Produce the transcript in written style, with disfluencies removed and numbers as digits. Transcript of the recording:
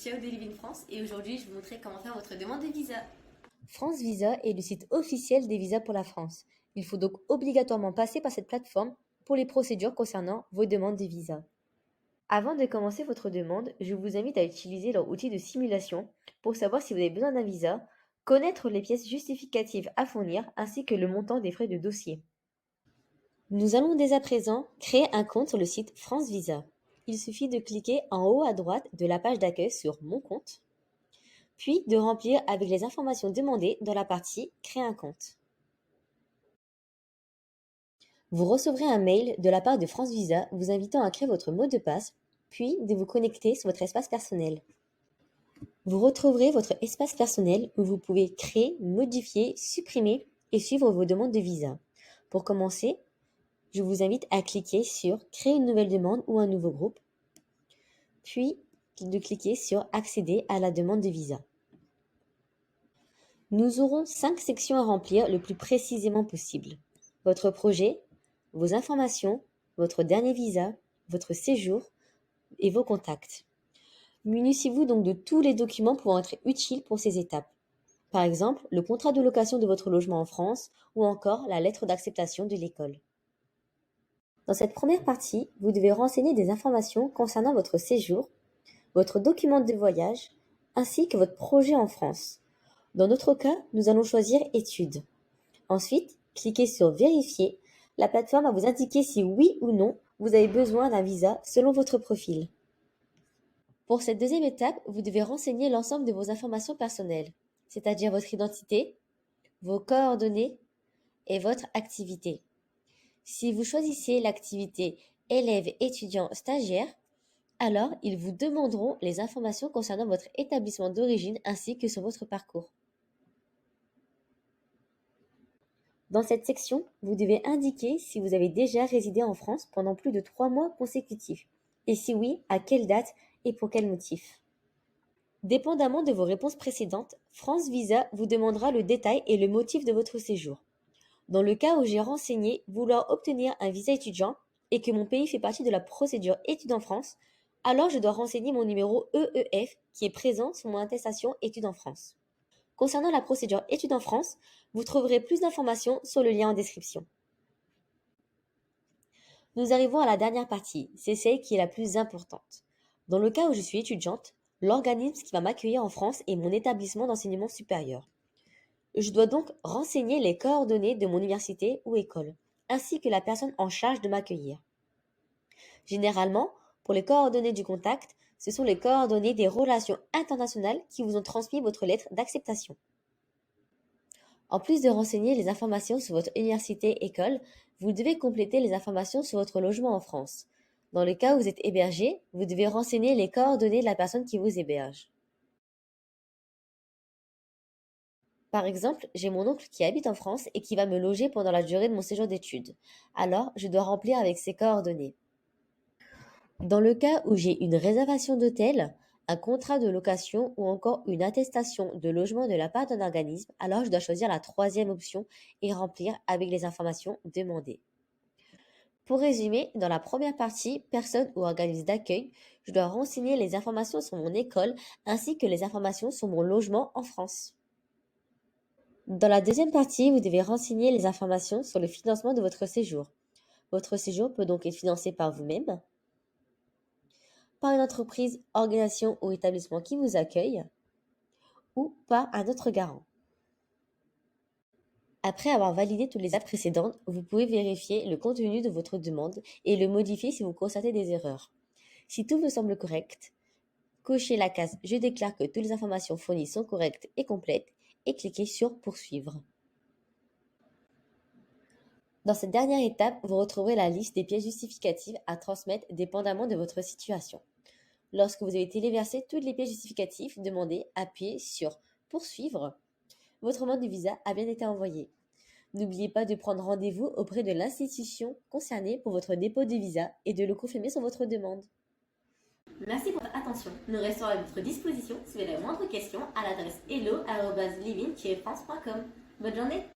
Ciao de Live in France et aujourd'hui je vais vous montrer comment faire votre demande de visa. France Visa est le site officiel des visas pour la France. Il faut donc obligatoirement passer par cette plateforme pour les procédures concernant vos demandes de visa. Avant de commencer votre demande, je vous invite à utiliser leur outil de simulation pour savoir si vous avez besoin d'un visa, connaître les pièces justificatives à fournir ainsi que le montant des frais de dossier. Nous allons dès à présent créer un compte sur le site France Visa. Il suffit de cliquer en haut à droite de la page d'accueil sur Mon compte, puis de remplir avec les informations demandées dans la partie Créer un compte. Vous recevrez un mail de la part de France Visa vous invitant à créer votre mot de passe, puis de vous connecter sur votre espace personnel. Vous retrouverez votre espace personnel où vous pouvez créer, modifier, supprimer et suivre vos demandes de visa. Pour commencer, je vous invite à cliquer sur Créer une nouvelle demande ou un nouveau groupe, puis de cliquer sur Accéder à la demande de visa. Nous aurons 5 sections à remplir le plus précisément possible. Votre projet, vos informations, votre dernier visa, votre séjour et vos contacts. Munissez-vous donc de tous les documents pouvant être utiles pour ces étapes. Par exemple, le contrat de location de votre logement en France ou encore la lettre d'acceptation de l'école. Dans cette première partie, vous devez renseigner des informations concernant votre séjour, votre document de voyage, ainsi que votre projet en France. Dans notre cas, nous allons choisir études. Ensuite, cliquez sur Vérifier. La plateforme va vous indiquer si oui ou non vous avez besoin d'un visa selon votre profil. Pour cette deuxième étape, vous devez renseigner l'ensemble de vos informations personnelles, c'est-à-dire votre identité, vos coordonnées et votre activité. Si vous choisissez l'activité élève, étudiant, stagiaire, alors ils vous demanderont les informations concernant votre établissement d'origine ainsi que sur votre parcours. Dans cette section, vous devez indiquer si vous avez déjà résidé en France pendant plus de 3 mois consécutifs, et si oui, à quelle date et pour quel motif. Dépendamment de vos réponses précédentes, France Visa vous demandera le détail et le motif de votre séjour. Dans le cas où j'ai renseigné vouloir obtenir un visa étudiant et que mon pays fait partie de la procédure études en France, alors je dois renseigner mon numéro EEF qui est présent sur mon attestation études en France. Concernant la procédure études en France, vous trouverez plus d'informations sur le lien en description. Nous arrivons à la dernière partie, c'est celle qui est la plus importante. Dans le cas où je suis étudiante, l'organisme qui va m'accueillir en France est mon établissement d'enseignement supérieur. Je dois donc renseigner les coordonnées de mon université ou école, ainsi que la personne en charge de m'accueillir. Généralement, pour les coordonnées du contact, ce sont les coordonnées des relations internationales qui vous ont transmis votre lettre d'acceptation. En plus de renseigner les informations sur votre université-école, vous devez compléter les informations sur votre logement en France. Dans le cas où vous êtes hébergé, vous devez renseigner les coordonnées de la personne qui vous héberge. Par exemple, j'ai mon oncle qui habite en France et qui va me loger pendant la durée de mon séjour d'études. Alors, je dois remplir avec ses coordonnées. Dans le cas où j'ai une réservation d'hôtel, un contrat de location ou encore une attestation de logement de la part d'un organisme, alors je dois choisir la troisième option et remplir avec les informations demandées. Pour résumer, dans la première partie, personne ou organisme d'accueil, je dois renseigner les informations sur mon école ainsi que les informations sur mon logement en France. Dans la deuxième partie, vous devez renseigner les informations sur le financement de votre séjour. Votre séjour peut donc être financé par vous-même, par une entreprise, organisation ou établissement qui vous accueille, ou par un autre garant. Après avoir validé toutes les étapes précédentes, vous pouvez vérifier le contenu de votre demande et le modifier si vous constatez des erreurs. Si tout vous semble correct, cochez la case « Je déclare que toutes les informations fournies sont correctes et complètes » et cliquez sur « Poursuivre ». Dans cette dernière étape, vous retrouverez la liste des pièces justificatives à transmettre dépendamment de votre situation. Lorsque vous avez téléversé toutes les pièces justificatives demandées, appuyez sur « Poursuivre ». Votre demande de visa a bien été envoyée. N'oubliez pas de prendre rendez-vous auprès de l'institution concernée pour votre dépôt de visa et de le confirmer sur votre demande. Merci pour votre attention. Nous restons à votre disposition si vous avez la moindre question à l'adresse hello@livin-france.com. Bonne journée!